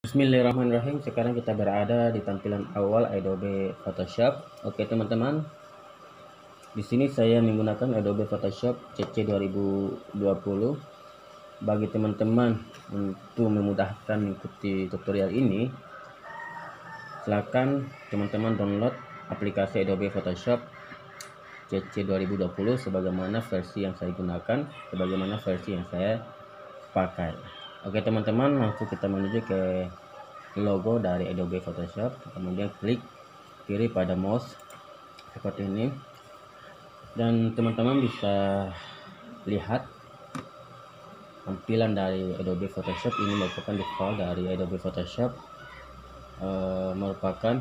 Bismillahirrahmanirrahim. Sekarang kita berada di tampilan awal Adobe Photoshop. Oke teman-teman, di sini saya menggunakan Adobe Photoshop CC 2020. Bagi teman-teman, untuk memudahkan mengikuti tutorial ini, silakan teman-teman download aplikasi Adobe Photoshop CC 2020 sebagaimana versi yang saya gunakan, sebagaimana versi yang saya pakai. Oke teman-teman, langsung kita menuju ke logo dari Adobe Photoshop, kemudian klik kiri pada mouse seperti ini, dan teman-teman bisa lihat tampilan dari Adobe Photoshop. Ini merupakan default dari Adobe Photoshop, merupakan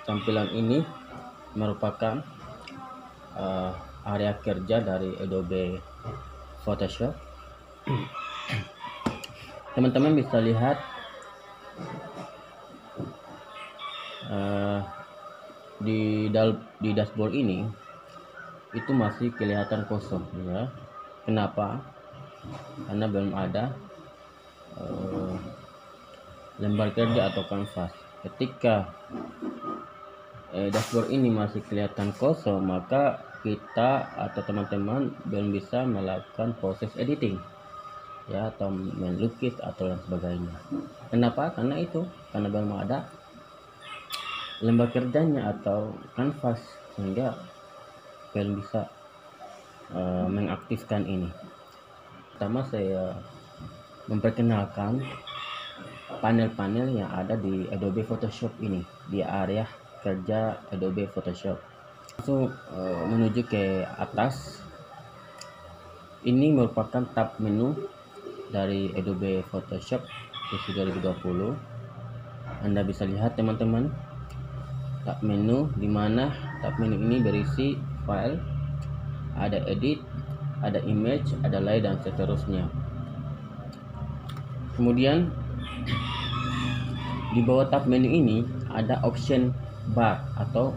tampilan ini merupakan area kerja dari Adobe Photoshop. Teman-teman bisa lihat di dashboard ini itu masih kelihatan kosong ya. Kenapa? Karena belum ada lembar kerja atau kanvas. Ketika dashboard ini masih kelihatan kosong, maka kita atau teman-teman belum bisa melakukan proses editing ya, atau melukis atau lain sebagainya. Kenapa? Karena belum ada lembar kerjanya atau kanvas, sehingga belum bisa mengaktifkan ini. Pertama, saya memperkenalkan panel-panel yang ada di Adobe Photoshop ini, di area kerja Adobe Photoshop. Langsung menuju ke atas. Ini merupakan tab menu dari Adobe Photoshop versi 2020. Anda bisa lihat teman-teman, tab menu, di mana tab menu ini berisi file, ada edit, ada image, ada layer, dan seterusnya. Kemudian di bawah tab menu ini ada option bar atau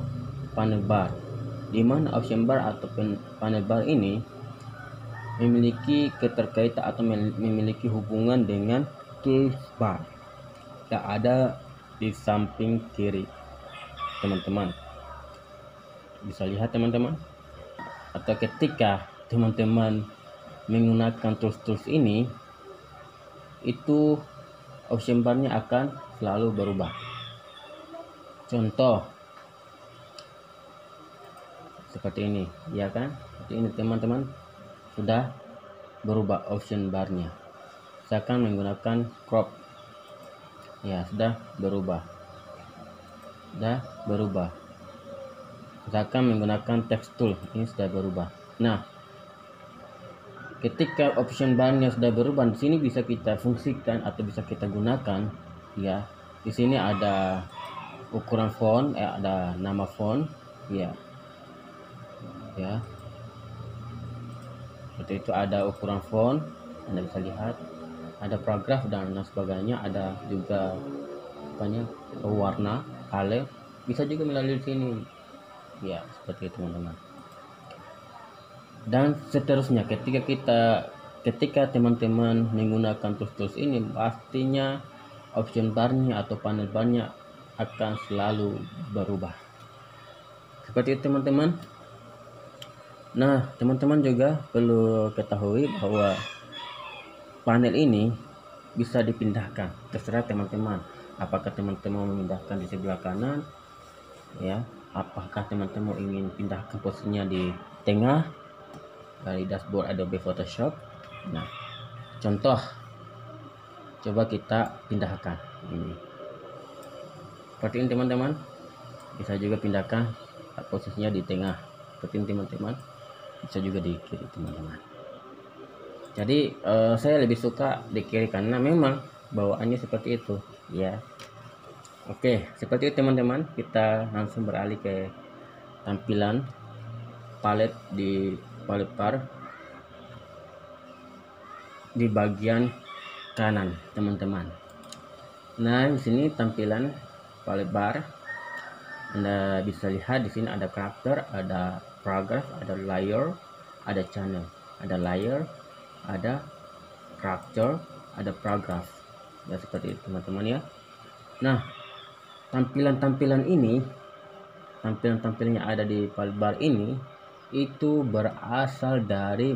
panel bar, di mana option bar atau panel bar ini memiliki keterkaitan atau memiliki hubungan dengan toolbar yang ada di samping kiri. Teman-teman bisa lihat teman-teman, atau ketika teman-teman menggunakan tools ini, itu option barnya akan selalu berubah. Contoh seperti ini, ya kan? Seperti ini teman-teman, sudah berubah option barnya. Saya akan menggunakan crop, ya sudah berubah. Saya akan menggunakan text tool, ini sudah berubah. Nah, ketika option barnya sudah berubah, di sini bisa kita fungsikan atau bisa kita gunakan ya. Di sini ada ukuran font, ada nama font ya. Seperti itu, ada ukuran font, Anda bisa lihat, ada paragraf dan sebagainya, ada juga warna, color, bisa juga melalui sini ya, seperti itu teman-teman. Dan seterusnya, ketika teman-teman menggunakan tools ini, pastinya option barnya atau panel barnya akan selalu berubah. Seperti itu teman-teman. Nah, teman-teman juga perlu ketahui bahwa panel ini bisa dipindahkan, terserah teman-teman. Apakah teman-teman memindahkan di sebelah kanan ya, apakah teman-teman ingin pindahkan posisinya di tengah dari dashboard Adobe Photoshop. Nah, contoh, coba kita pindahkan ini seperti ini teman-teman. Bisa juga pindahkan posisinya di tengah seperti ini teman-teman, bisa juga di kiri teman-teman. Jadi saya lebih suka di kiri karena memang bawaannya seperti itu ya. Oke, seperti itu teman-teman. Kita langsung beralih ke tampilan palet bar di bagian kanan teman-teman. Nah, di sini tampilan palet bar, Anda bisa lihat di sini ada karakter, ada paragraf, ada layer, ada channel, ada layer, ada character, ada paragraph. Ya seperti itu teman-teman ya. Nah, tampilan-tampilan yang ada di bar ini itu berasal dari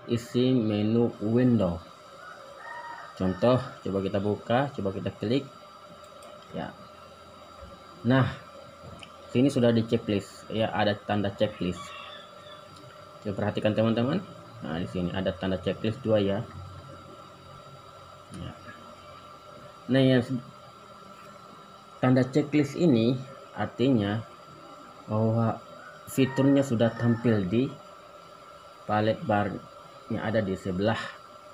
isi menu window. Contoh, coba kita buka, coba kita klik ya. Nah, sini sudah di checklist ya, ada tanda checklist. Coba perhatikan teman-teman. Nah, di sini ada tanda checklist 2 ya. Nah, yang tanda checklist ini artinya bahwa fiturnya sudah tampil di palet bar yang ada di sebelah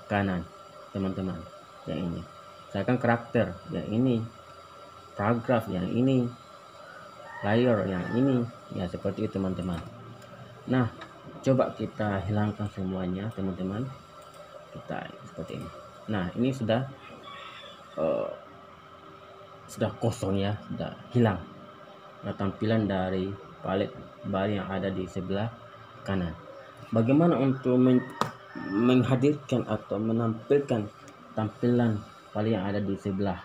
kanan teman-teman. Yang ini misalkan karakter, yang ini paragraf, yang ini layer, yang ini ya, seperti itu teman-teman. Nah, coba kita hilangkan semuanya teman-teman. Kita seperti ini. Nah, ini sudah kosong ya, sudah hilang. Nah, tampilan dari palet bar yang ada di sebelah kanan. Bagaimana untuk menghadirkan atau menampilkan tampilan palet yang ada di sebelah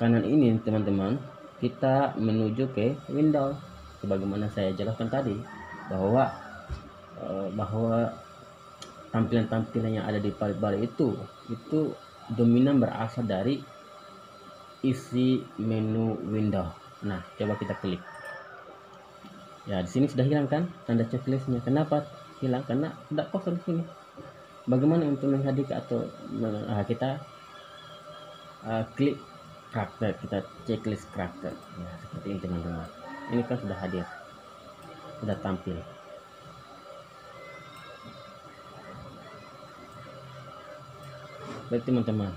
kanan ini teman-teman? Kita menuju ke window sebagaimana saya jelaskan tadi, bahwa tampilan-tampilan yang ada di palet bar itu dominan berasal dari isi menu window. Nah, coba kita klik. Ya, di sini sudah hilang kan tanda checklistnya. Kenapa hilang? Karena sudah kosong di sini. Bagaimana untuk menghadirkan atau kita klik karakter, kita checklist karakter. Ya, seperti ini teman-teman. Ini kan sudah hadir, sudah tampil. Baik teman-teman,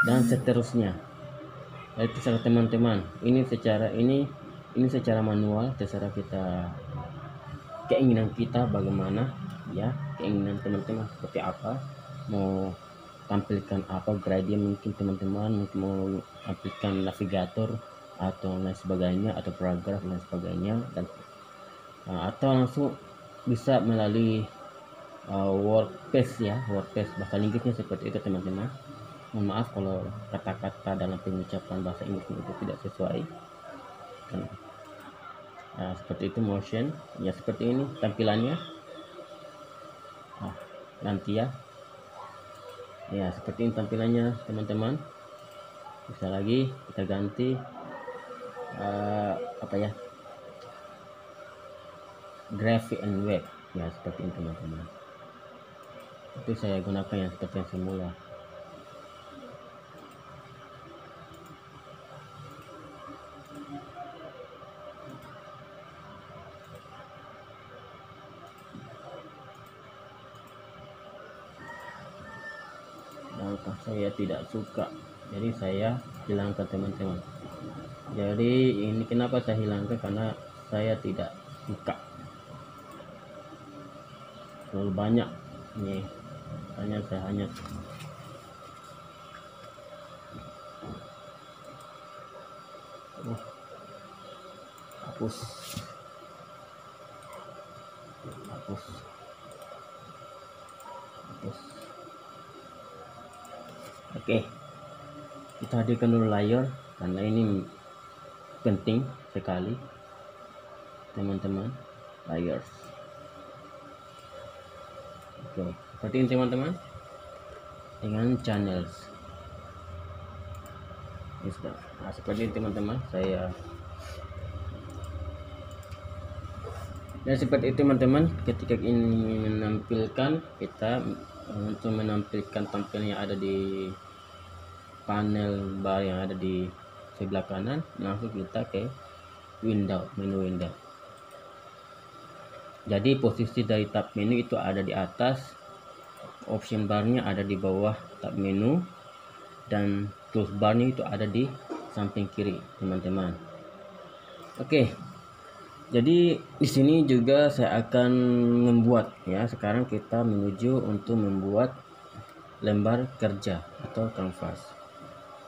dan seterusnya. Itu terserah teman-teman. Ini secara manual, terserah kita, keinginan kita bagaimana ya, keinginan teman-teman seperti apa, mau tampilkan apa gradient, mungkin teman-teman mau tampilkan navigator atau lain sebagainya, atau paragraf dan sebagainya, dan atau langsung bisa melalui WordPress ya, WordPress bahasa Inggrisnya seperti itu teman-teman. Mohon maaf kalau kata-kata dalam pengucapan bahasa Inggris itu tidak sesuai. Nah, seperti itu motion ya, seperti ini tampilannya. Nanti ya, seperti ini tampilannya teman-teman. Bisa lagi kita ganti graphic and web ya, seperti ini teman-teman. Itu saya gunakan yang seperti yang semula. Langkah saya tidak suka, jadi saya hilangkan teman-teman. Jadi ini kenapa saya hilangkan, karena saya tidak suka terlalu banyak nih, saya hanya hapus. Oke, kita hadirkan dulu layer karena ini penting sekali teman-teman, layers. Oke, seperti ini teman-teman, dengan channels. Nah, seperti ini teman-teman, dan seperti itu teman-teman, ketika ingin menampilkan, kita untuk menampilkan tampilan yang ada di panel bar yang ada di sebelah kanan, langsung kita ke menu window. Jadi posisi dari tab menu itu ada di atas, option barnya ada di bawah tab menu, dan tools barnya itu ada di samping kiri teman-teman. Oke, jadi di sini juga saya akan membuat ya, sekarang kita menuju untuk membuat lembar kerja atau kanvas,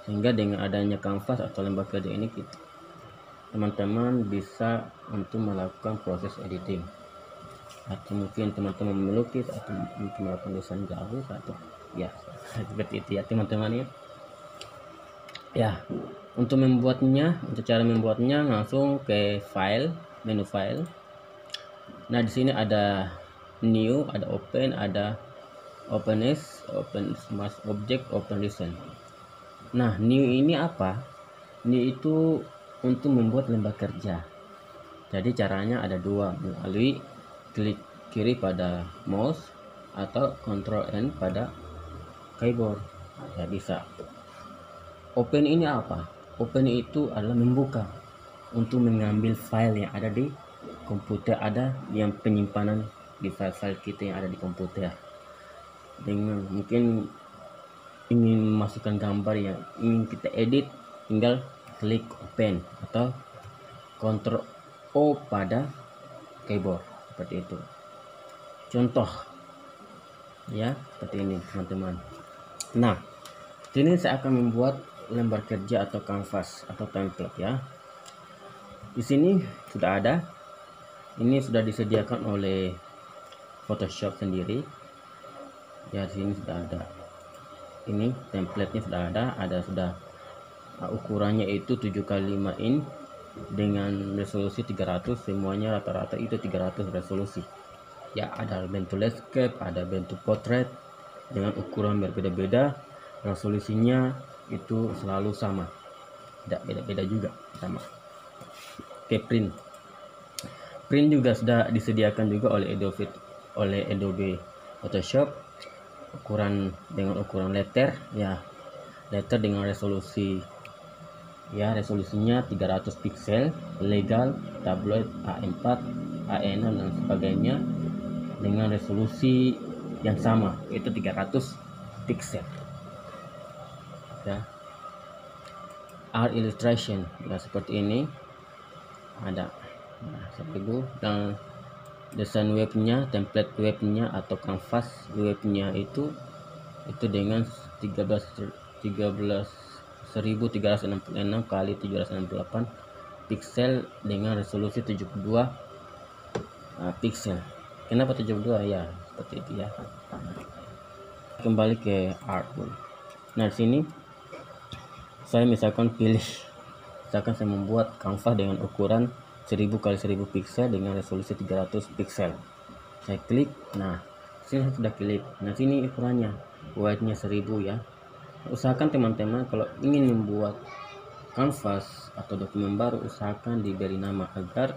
sehingga dengan adanya kanvas atau lembar kerja ini teman-teman bisa untuk melakukan proses editing. atau mungkin teman-teman melukis atau mungkin melakukan desain grafis atau ya seperti itu ya teman-teman ya. Untuk cara membuatnya langsung ke file, menu file. Nah di sini ada new, ada open, ada open smart object, open recent. Nah new ini apa? New itu untuk membuat lembar kerja. Jadi caranya ada dua, melalui klik kiri pada mouse atau Ctrl N pada keyboard ya bisa. Open ini apa? Open itu adalah membuka untuk mengambil file yang ada di komputer, ada yang penyimpanan di file-file kita yang ada di komputer. Dengan mungkin ingin masukkan gambar yang ingin kita edit, tinggal klik open atau Ctrl O pada keyboard seperti itu. Contoh ya seperti ini teman-teman. Nah ini saya akan membuat lembar kerja atau kanvas atau template ya. Di sini sudah ada, ini sudah disediakan oleh Photoshop sendiri ya. Di sini sudah ada, ini template-nya sudah ada sudah ukurannya itu 7x5 in dengan resolusi 300, semuanya rata-rata itu 300 resolusi ya. Ada bentuk landscape, ada bentuk portrait dengan ukuran berbeda-beda, resolusinya itu selalu sama, tidak beda-beda juga sama. Oke, print juga sudah disediakan juga oleh Adobe Photoshop, dengan ukuran letter ya, letter dengan resolusi ya, resolusinya 300 pixel, legal, tabloid, A4, A6 dan sebagainya dengan resolusi yang sama yaitu 300 pixel ya. Art illustration ya seperti ini ada. Nah, seperti itu. Dan desain webnya, template webnya atau kanvas webnya itu dengan 13.366 kali 768 pixel dengan resolusi 72 pixel. Kenapa 72 ya seperti itu ya. Kembali ke artbook. Nah di sini saya misalkan saya membuat kanvas dengan ukuran 1000 kali 1000 pixel dengan resolusi 300 pixel. Saya klik, nah sini sudah klik. Nah sini ukurannya width-nya 1000 ya. Usahakan teman-teman kalau ingin membuat kanvas atau dokumen baru, usahakan diberi nama agar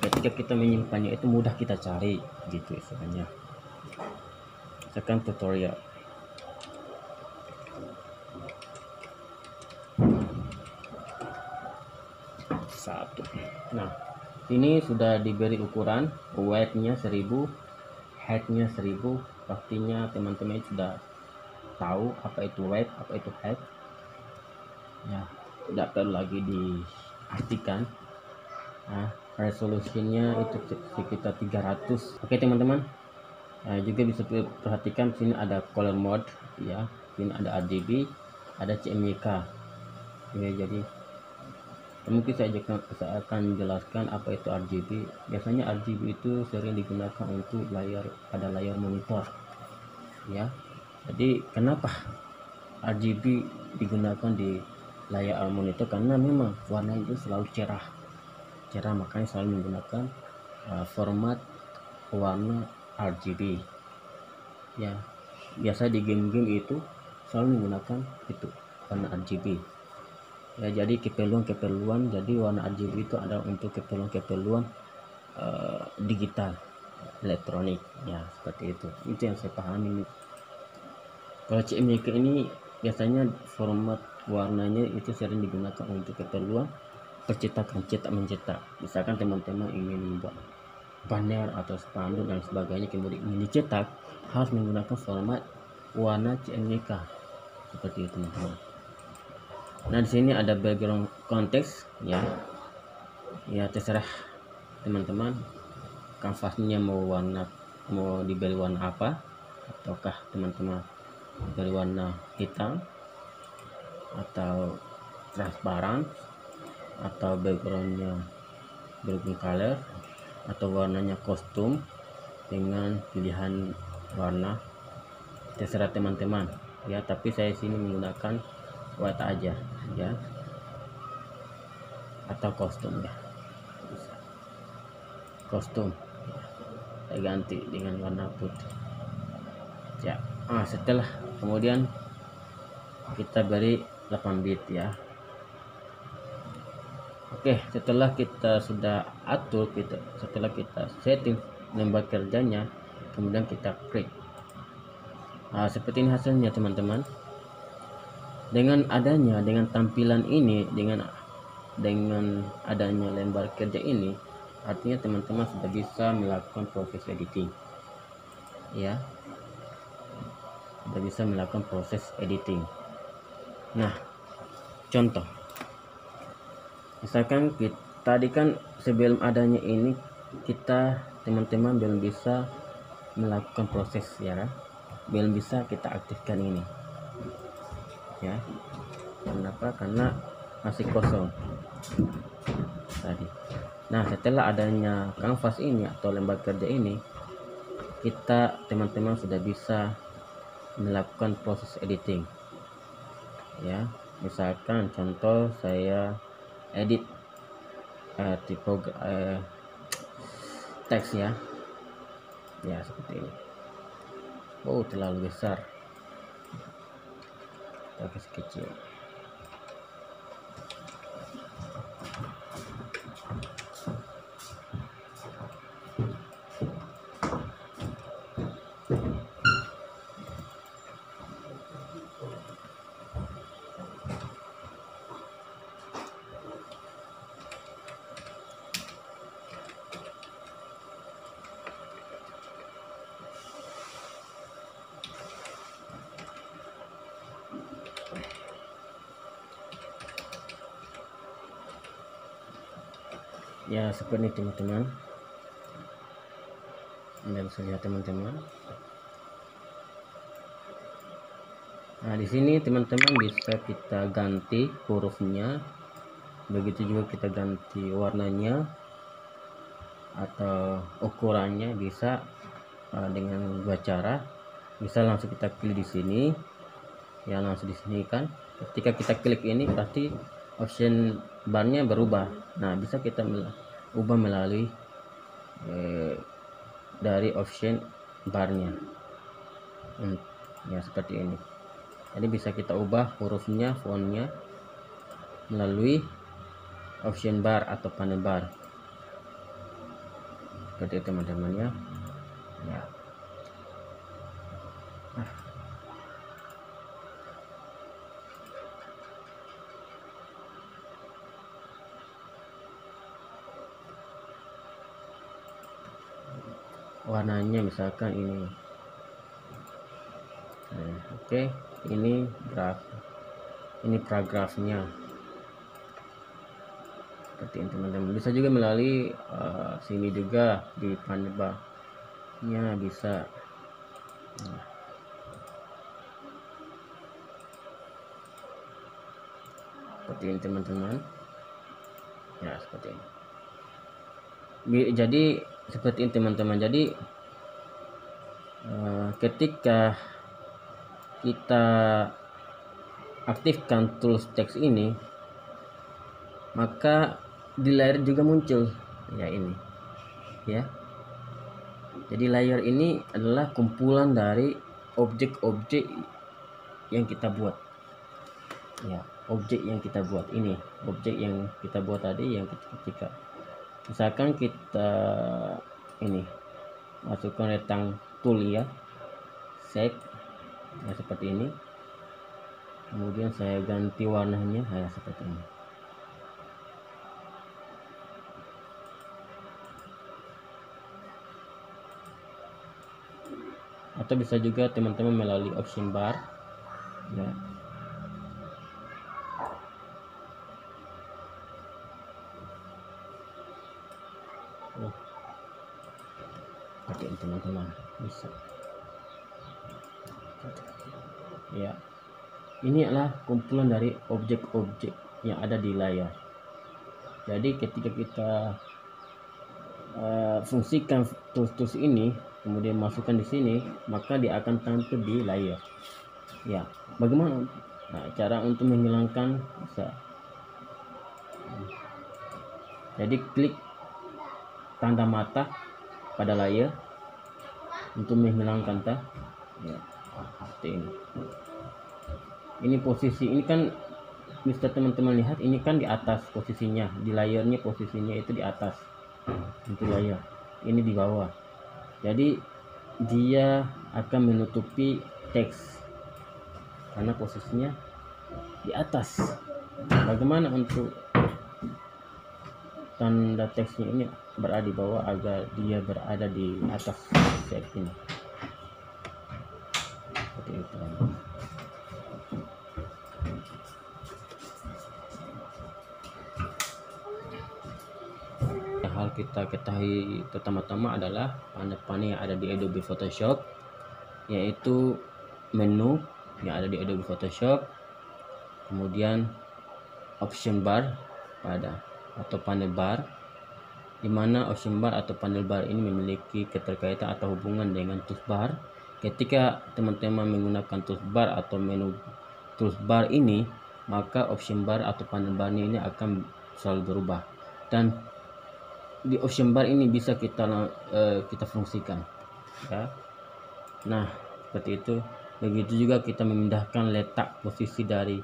ketika kita menyimpannya itu mudah kita cari gitu istilahnya. Misalkan tutorial. Satu. Nah ini sudah diberi ukuran width-nya 1000, height-nya 1000. Pastinya teman-teman sudah tahu apa itu width, apa itu height ya, tidak perlu lagi diartikan. Nah resolusinya itu sekitar 300. Oke teman-teman, juga bisa perhatikan sini ada color mode ya, sini ada RGB, ada CMYK ya. Jadi mungkin saya akan menjelaskan apa itu RGB. Biasanya RGB itu sering digunakan untuk pada layar monitor ya. Jadi kenapa RGB digunakan di layar monitor? Karena memang warna itu selalu cerah, makanya selalu menggunakan format warna RGB ya. Biasa di game-game itu selalu menggunakan itu warna RGB ya. Jadi keperluan jadi warna RGB itu ada untuk keperluan digital elektronik ya, seperti itu yang saya pahami. Kalau CMYK ini biasanya format warnanya itu sering digunakan untuk keperluan percetakan, mencetak. Misalkan teman-teman ingin membuat banner atau spanduk dan sebagainya, kemudian ingin dicetak, harus menggunakan format warna CMYK seperti itu teman-teman. Nah di sini ada background konteks ya. Ya terserah teman-teman, kanvasnya mau diberi warna apa, ataukah teman-teman diberi warna hitam atau transparan atau backgroundnya berbagai color atau warnanya kostum dengan pilihan warna terserah teman-teman ya, tapi saya sini menggunakan white aja ya, atau kostum ya, bisa kostum saya ganti dengan warna putih ya. Setelah kemudian kita beri 8 bit ya. Oke, setelah kita sudah atur, setelah kita setting lembar kerjanya, kemudian kita klik. Seperti ini hasilnya teman-teman. Dengan tampilan ini, dengan adanya lembar kerja ini, artinya teman-teman sudah bisa melakukan proses editing ya, sudah bisa melakukan proses editing. Nah, contoh misalkan tadi kan sebelum adanya ini teman-teman belum bisa melakukan proses ya, belum bisa kita aktifkan ini ya. Kenapa? Karena masih kosong tadi. Nah, setelah adanya kanvas ini atau lembar kerja ini, teman-teman sudah bisa melakukan proses editing ya. Misalkan contoh saya edit teks ya seperti ini. Terlalu besar, teks kecil. Ya seperti ini teman-teman, Anda bisa lihat teman-teman. Nah, di sini teman-teman bisa kita ganti hurufnya, begitu juga kita ganti warnanya atau ukurannya, bisa dengan dua cara. Bisa langsung kita klik di sini ya, langsung di sini kan. Ketika kita klik ini pasti option barnya berubah. Nah, bisa kita ubah melalui dari option barnya ya, seperti ini. Jadi bisa kita ubah hurufnya, fontnya melalui option bar atau panel bar, seperti itu teman-teman ya. Warnanya misalkan ini. Oke, ini paragrafnya seperti ini teman-teman. Bisa juga melalui sini juga di panel barnya bisa. Seperti ini teman-teman ya, seperti ini. Jadi seperti ini teman-teman. Jadi ketika kita aktifkan tools text ini, maka di layer juga muncul ya, ini ya. Jadi layer ini adalah kumpulan dari objek-objek yang kita buat ya, objek yang kita buat ini, objek yang kita buat tadi, yang ketika misalkan kita ini masukkan retang tool ya, shape ya, seperti ini. Kemudian saya ganti warnanya ya, seperti ini. Atau bisa juga teman-teman melalui option bar ya. Seperti ini teman-teman, bisa ya. Ini adalah kumpulan dari objek-objek yang ada di layar. Jadi ketika kita fungsikan tools ini, kemudian masukkan di sini, maka dia akan tampil di layar. Ya, bagaimana cara untuk menghilangkan? Bisa. Jadi klik tanda mata pada layar untuk menghilangkan ya, seperti ini. Ini posisi, ini kan bisa teman-teman lihat, ini kan di atas posisinya, di layarnya posisinya itu di atas untuk layar, ini di bawah. Jadi dia akan menutupi teks karena posisinya di atas. Bagaimana untuk tanda teksnya ini berada di bawah agar dia berada di atas teks ini? Seperti itu. Hal kita ketahui pertama-tama adalah panel-panel yang ada di Adobe Photoshop, yaitu menu yang ada di Adobe Photoshop, kemudian option bar atau panel bar, di mana option bar atau panel bar ini memiliki keterkaitan atau hubungan dengan toolbar. Ketika teman-teman menggunakan toolbar atau menu toolbar ini, maka option bar atau panel bar ini akan selalu berubah, dan di option bar ini bisa kita fungsikan ya. Nah, seperti itu. Begitu juga kita memindahkan letak posisi dari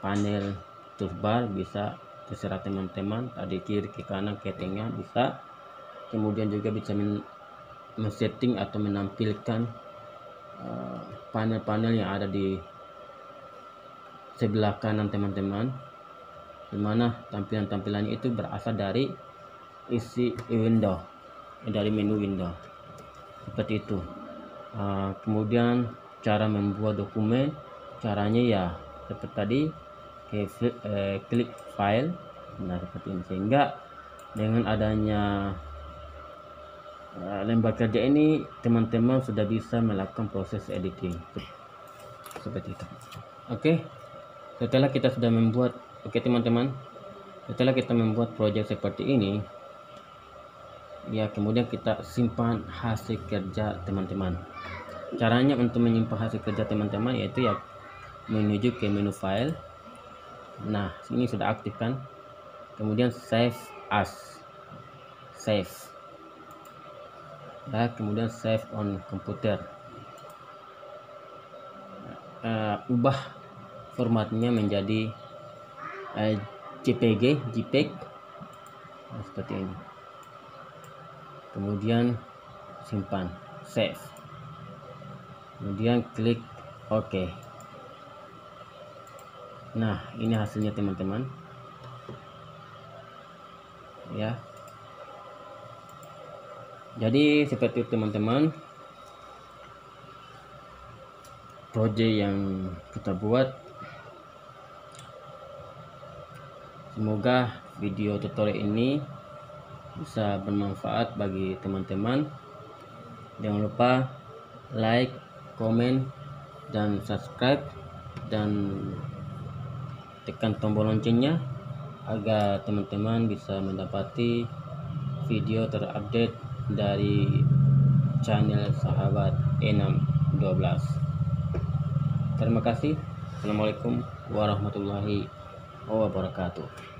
panel toolbar, bisa terserah teman-teman, tadi kiri ke kanan ke tengah bisa. Kemudian juga bisa men-setting atau menampilkan panel-panel yang ada di sebelah kanan teman-teman, dimana tampilan-tampilannya itu berasal dari isi window, dari menu window, seperti itu. Kemudian cara membuat dokumen, caranya ya seperti tadi, klik file, nah seperti ini. Sehingga dengan adanya lembar kerja ini, teman-teman sudah bisa melakukan proses editing seperti itu. Oke, setelah kita sudah membuat, teman-teman, setelah kita membuat proyek seperti ini ya, kemudian kita simpan hasil kerja teman-teman. Caranya untuk menyimpan hasil kerja teman-teman yaitu ya menuju ke menu file. Nah, ini sudah aktif kan, kemudian save as, save ya, kemudian save on komputer. Ubah formatnya menjadi JPG, JPEG, nah, seperti ini. Kemudian simpan, save, kemudian klik OK. Nah, ini hasilnya teman-teman ya. Jadi seperti itu teman-teman proyek yang kita buat. Semoga video tutorial ini bisa bermanfaat bagi teman-teman. Jangan lupa like, komen, dan subscribe, dan tekan tombol loncengnya agar teman-teman bisa mendapati video terupdate dari channel Sahabat E612. Terima kasih. Assalamualaikum warahmatullahi wabarakatuh.